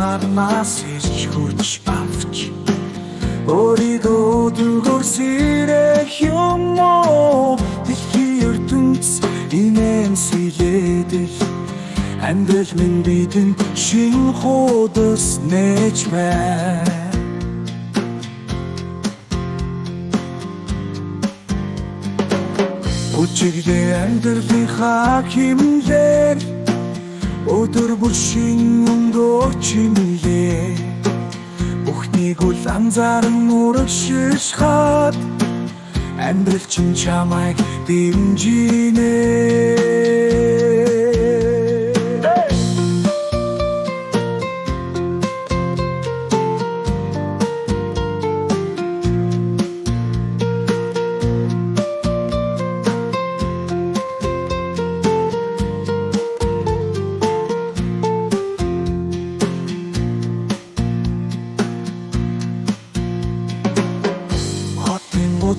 гаднаас ирж хүч авч өөрийгөө дүгөр сэрэх юм уу дэлхийн ертөнц инээн сэлэдэл амьдрал минь бидэнд шин хуудас нээж байна. Өчигдөр амьдралынхаа химлэр өдөр бүр шин өнгөрч имлээ бүхнийг үл анзааран урагшилхаад амьдрал чинь чамайг дэмжинэ.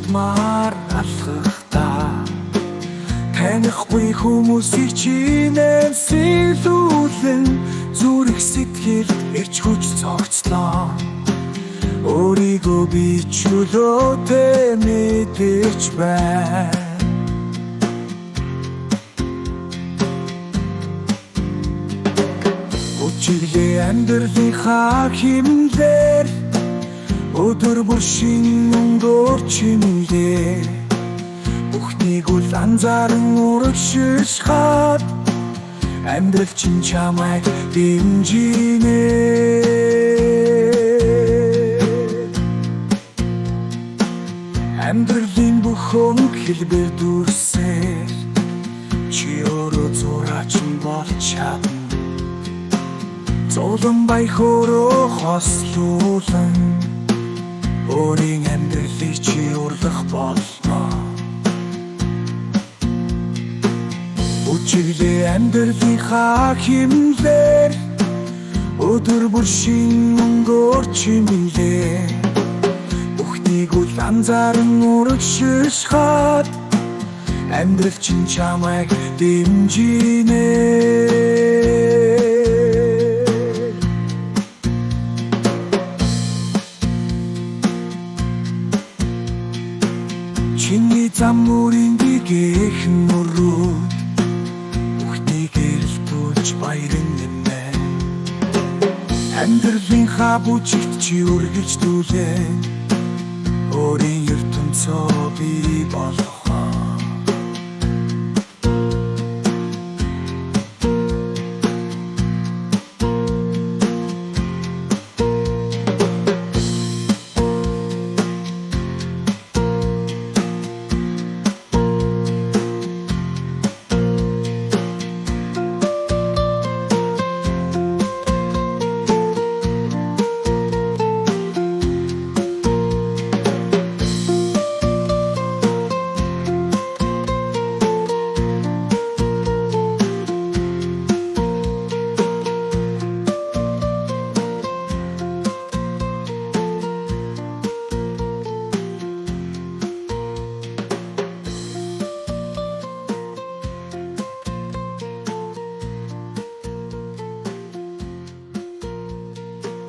Маар алхахдаа танихгүй хүмүүсийг чинээ сэлүүлэн зүрх сэтгэл ирж хүч цогцлоо өөрийгөө би чөлөөтэй мэдэрч байна. Өчигдөр амьдралынхаа химлэр өдөр бүр шин өнгөрч имлээ бүхнийг үл анзааран урагшилхаад амьдрал чинь чамайг дэмжинэ. Амьдралын бүх хэлбэр дүрсээр чи өөрөө зураач болж чадна зовлон баях өөрөө хослуулан өөрийн амьдралыг чи урлах болно. Өчигдөр амьдралынхаа химлэр өдөр бүр шин өнгөрч имлээ бүхнийг үл анзааран урагшилхаад амьдрал чинь чамайг дэмжинэ. Чиний зам мөрийн дээх нурууд бүхнийг эрэлтүүлж баярын нэмэ амьдралынхаа бүжигт чи үргэлжлүүлээ өөрийн ертөнцөө